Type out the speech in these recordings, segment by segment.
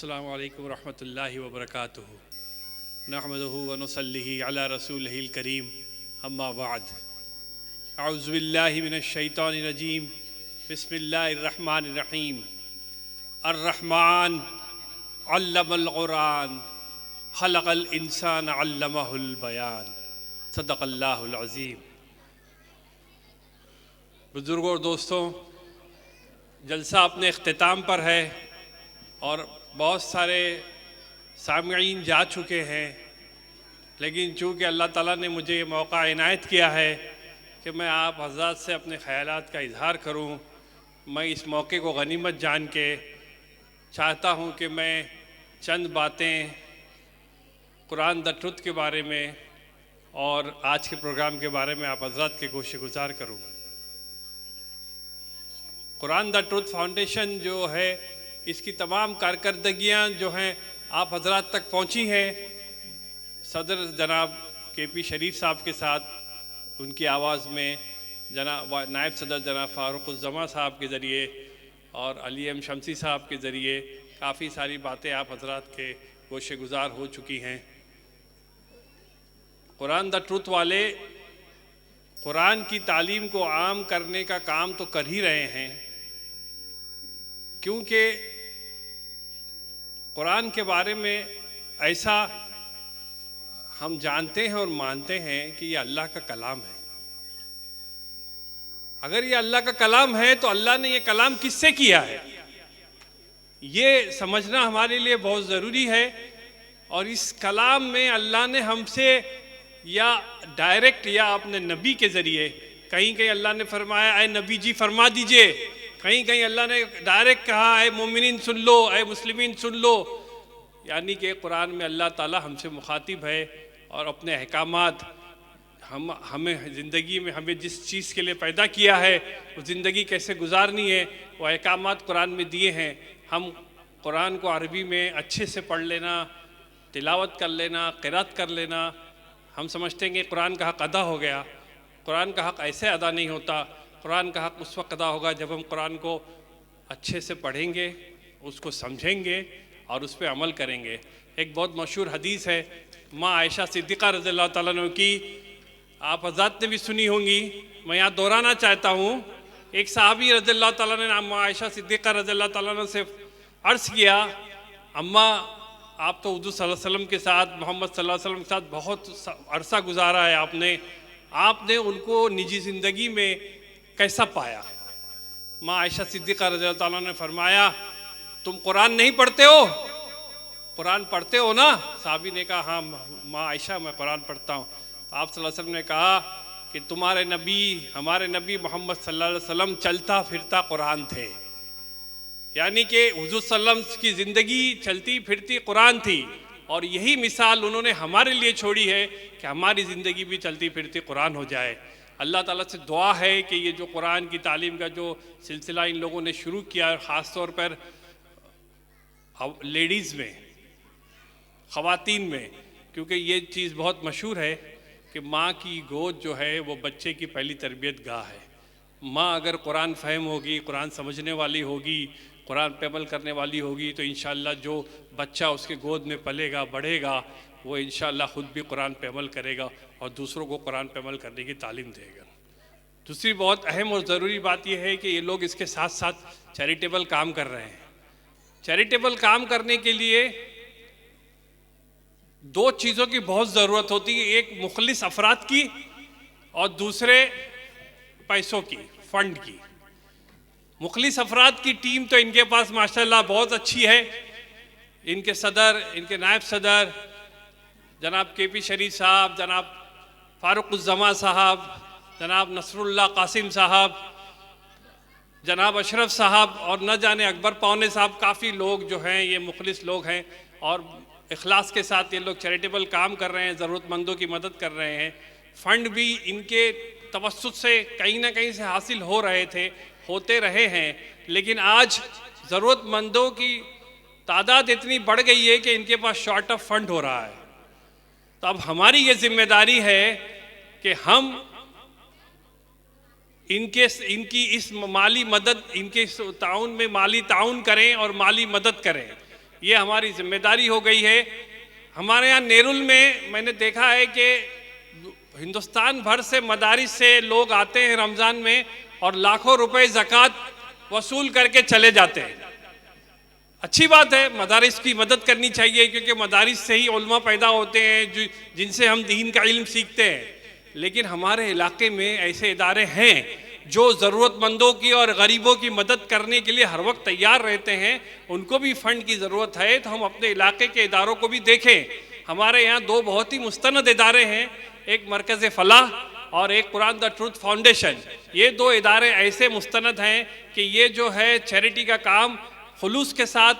अस्सलामु अलैकुम रहमतुल्लाहि व बरकातुहू नहमदुहु व नुसल्लिहि अला रसूलिहिल करीम अम्मा बाद अऊज़ु बिल्लाहि मिनश शैतानिर रजीम बिस्मिल्लाहिर रहमानिर रहीम अर्रहमान अल्लमल कुरान खलक़ल इंसान अल्लमहुल बयान सदक़ल्लाहुल अज़ीम। बुज़ुर्गों और दोस्तों, जलसा अपने इख्तिताम पर है और बहुत सारे सामईन जा चुके हैं, लेकिन चूँकि अल्लाह ताला ने मुझे ये मौका इनायत किया है कि मैं आप हज़रात से अपने ख़यालात का इजहार करूं, मैं इस मौके को गनीमत जान के चाहता हूं कि मैं चंद बातें कुरान द ट्रुथ के बारे में और आज के प्रोग्राम के बारे में आप हज़रात के गोश गुजार करूं। कुरान द ट्रुथ फाउंडेशन जो है, इसकी तमाम कारकर्दगियाँ जो हैं आप हज़रात तक पहुँची हैं। सदर जनाब KP शरीफ साहब के साथ उनकी आवाज़ में जनाब नायब सदर जनाब फ़ारुक़ुज़्ज़मा साहब के ज़रिए और अली M शमसी साहब के ज़रिए काफ़ी सारी बातें आप हज़रात के गोशे गुज़ार हो चुकी हैं। कुरान द ट्रुथ वाले कुरान की तालीम को आम करने का काम तो कर ही रहे हैं, क्योंकि कुरान के बारे में ऐसा हम जानते हैं और मानते हैं कि ये अल्लाह का कलाम है। अगर ये अल्लाह का कलाम है तो अल्लाह ने ये कलाम किससे किया है, ये समझना हमारे लिए बहुत ज़रूरी है। और इस कलाम में अल्लाह ने हमसे या डायरेक्ट या अपने नबी के ज़रिए, कहीं कहीं अल्लाह ने फरमाया ऐ नबी जी फरमा दीजिए, कहीं कहीं अल्लाह ने डायरेक्ट कहा ऐ मोमिनीन सुन लो, ऐ मुस्लिमीन सुन लो। यानी कि कुरान में अल्लाह ताला हमसे मुखातिब है और अपने अहकामात हमें ज़िंदगी में हमें जिस चीज़ के लिए पैदा किया है वो ज़िंदगी कैसे गुजारनी है, वो अहकामात कुरान में दिए हैं। हम कुरान को अरबी में अच्छे से पढ़ लेना, तिलावत कर लेना, क़िरात कर लेना, हम समझते हैं कि कुरान का हक़ अदा हो गया। कुरान का हक़ ऐसे अदा नहीं होता। कुरान का हक़ उस वक्त अदा होगा जब हम कुरान को अच्छे से पढ़ेंगे, उसको समझेंगे और उस पर अमल करेंगे। एक बहुत मशहूर हदीस है माँ आयशा सिद्दीक़ा रज़ियल्लाहु ताला अन्हा की, आप हज़रात ने भी सुनी होंगी, मैं यहाँ दोहराना चाहता हूँ। एक सहाबी रज़ियल्लाहु ताला ने माँ आयशा सिद्दीक़ा रज़ियल्लाहु ताला अन्हा से अर्ज़ किया, अम्मा आप तो हुज़ूर सल्लल्लाहु अलैहि वसल्लम के साथ, मोहम्मद सल्लल्लाहु अलैहि वसल्लम के साथ बहुत अरसा गुजारा है आपने उनको निजी ज़िंदगी में कैसा पाया। माँ आयशा सिद्दीक़ा रज़ियल्लाहु ताला ने फरमाया, तुम कुरान नहीं पढ़ते हो? कुरान पढ़ते हो ना? साहबी ने कहा हाँ माँ आयशा मैं कुरान पढ़ता हूँ। आप सल्लल्लाहु अलैहि वसल्लम ने कहा कि तुम्हारे नबी, हमारे नबी मोहम्मद सल्लल्लाहु अलैहि वसल्लम चलता फिरता कुरान थे। यानी कि हुज़ूर सल्लल्लाहु अलैहि वसल्लम की ज़िंदगी चलती फिरती कुरान थी और यही मिसाल उन्होंने हमारे लिए छोड़ी है कि हमारी ज़िंदगी भी चलती फिरती कुरान हो जाए। अल्लाह ताला से दुआ है कि ये जो कुरान की तालीम का जो सिलसिला इन लोगों ने शुरू किया है, ख़ास तौर पर लेडीज़ में, ख़वातीन में, क्योंकि ये चीज़ बहुत मशहूर है कि माँ की गोद जो है वो बच्चे की पहली तरबियत गाह है। माँ अगर कुरान फ़हम होगी, कुरान समझने वाली होगी, कुरान पे अमल करने वाली होगी, तो इंशाअल्लाह जो बच्चा उसके गोद में पलेगा बढ़ेगा वो इंशाअल्लाह ख़ुद भी कुरान पे अमल करेगा और दूसरों को कुरान पे अमल करने की तालीम देगा। दूसरी बहुत अहम और ज़रूरी बात यह है कि ये लोग इसके साथ साथ चैरिटेबल काम कर रहे हैं। चैरिटेबल काम करने के लिए दो चीज़ों की बहुत ज़रूरत होती है, एक मुखलिस अफराद की और दूसरे पैसों की, फ़ंड की। मुखलिस अफराद की टीम तो इनके पास माशाल्लाह बहुत अच्छी है। इनके सदर, इनके नायब सदर जनाब KP शरीफ साहब, जनाब फ़ारुक़ुज़्ज़मा साहब, जनाब नसरुल्लाह कासिम साहब, जनाब अशरफ साहब और न जाने अकबर पौने साहब, काफ़ी लोग जो हैं ये मुखलिस लोग हैं और इखलास के साथ ये लोग चैरिटेबल काम कर रहे हैं, ज़रूरतमंदों की मदद कर रहे हैं। फ़ंड भी इनके तवस्सुत से कहीं ना कहीं से हासिल हो रहे थे, होते रहे हैं, लेकिन आज ज़रूरतमंदों की तादाद इतनी बढ़ गई है कि इनके पास शॉर्ट ऑफ फंड हो रहा है। तो अब हमारी ये जिम्मेदारी है कि हम इनकी इस माली मदद, इनके ताउन में माली ताउन करें और माली मदद करें। ये हमारी जिम्मेदारी हो गई है। हमारे यहाँ नेरुल में मैंने देखा है कि हिंदुस्तान भर से मदारिस से लोग आते हैं रमज़ान में और लाखों रुपए ज़कात वसूल करके चले जाते हैं। अच्छी बात है, मदारिस की मदद करनी चाहिए, क्योंकि मदारिस से ही उलमा पैदा होते हैं जिनसे हम दीन का इल्म सीखते हैं। लेकिन हमारे इलाके में ऐसे इदारे हैं जो ज़रूरतमंदों की और गरीबों की मदद करने के लिए हर वक्त तैयार रहते हैं। उनको भी फ़ंड की ज़रूरत है, तो हम अपने इलाके के इदारों को भी देखें। हमारे यहाँ दो बहुत ही मुस्तनद इदारे हैं, एक मरकज़ फ़लाह और एक कुरान द ट्रूथ फाउंडेशन। ये दो इदारे ऐसे मुस्तनद हैं कि ये जो है चैरिटी का काम खुलूस के साथ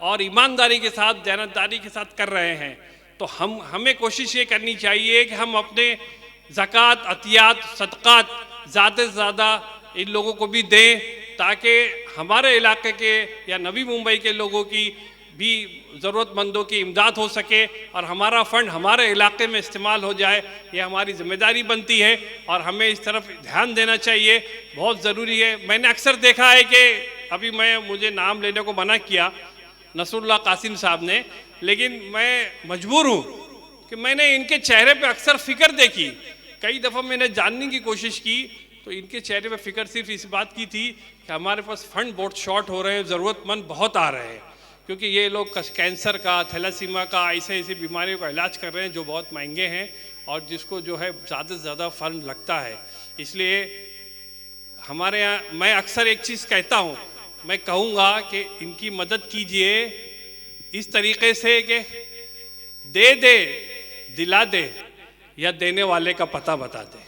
और ईमानदारी के साथ, दयानतदारी के साथ कर रहे हैं। तो हमें कोशिश ये करनी चाहिए कि हम अपने ज़कात, अतियात, सदक़ात ज़्यादा से ज़्यादा इन लोगों को भी दें, ताकि हमारे इलाके के या नवी मुंबई के लोगों की भी ज़रूरतमंदों की इमदाद हो सके और हमारा फ़ंड हमारे इलाके में इस्तेमाल हो जाए। ये हमारी ज़िम्मेदारी बनती है और हमें इस तरफ ध्यान देना चाहिए, बहुत ज़रूरी है। मैंने अक्सर देखा है कि अभी मुझे नाम लेने को मना किया नसरुल्लाह कासिम साहब ने, लेकिन मैं मजबूर हूँ कि मैंने इनके चेहरे पे अक्सर फ़िक्र देखी। कई दफ़ा मैंने जानने की कोशिश की तो इनके चेहरे पे फ़िक्र सिर्फ इस बात की थी कि हमारे पास फ़ंड बहुत शॉर्ट हो रहे हैं, ज़रूरतमंद बहुत आ रहे हैं, क्योंकि ये लोग कैंसर का, थैलेसीमिया का, ऐसी बीमारियों का इलाज कर रहे हैं जो बहुत महंगे हैं और जिसको जो है ज़्यादा से ज़्यादा फ़ंड लगता है। इसलिए हमारे यहाँ मैं अक्सर एक चीज़ कहता हूँ, मैं कहूँगा कि इनकी मदद कीजिए इस तरीके से कि दे दे, दिला दे या देने वाले का पता बता दे।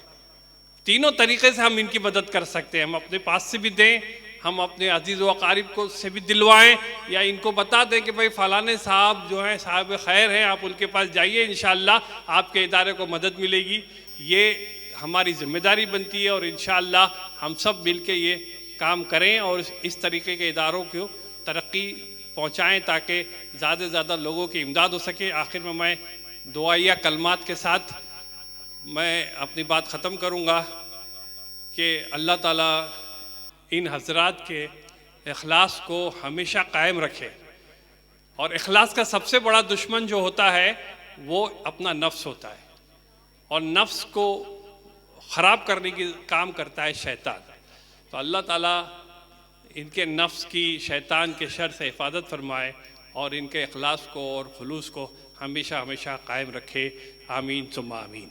तीनों तरीके से हम इनकी मदद कर सकते हैं। हम अपने पास से भी दें, हम अपने अजीज़ व अकारिब को से भी दिलवाएं, या इनको बता दें कि भाई फ़लाने साहब जो हैं साहब खैर हैं, आप उनके पास जाइए, इंशाअल्लाह आपके इदारे को मदद मिलेगी। ये हमारी ज़िम्मेदारी बनती है और इंशाअल्लाह हम सब मिल के ये काम करें और इस तरीके के इदारों को तरक्की पहुँचाएँ ताकि ज़्यादा से ज़्यादा लोगों की इमदाद हो सके। आखिर में मैं दुआया कलमात के साथ मैं अपनी बात ख़त्म करूँगा कि अल्लाह ताला इन हज़रात के इखलास को हमेशा कायम रखे। और इखलास का सबसे बड़ा दुश्मन जो होता है वो अपना नफ्स होता है, और नफ्स को ख़राब करने की काम करता है शैतान। तो अल्लाह ताला इनके नफ्स की शैतान के शर से हिफाजत फरमाए और इनके इखलास को और खुलूस को हमेशा हमेशा कायम रखे। आमीन सुम्मा आमीन।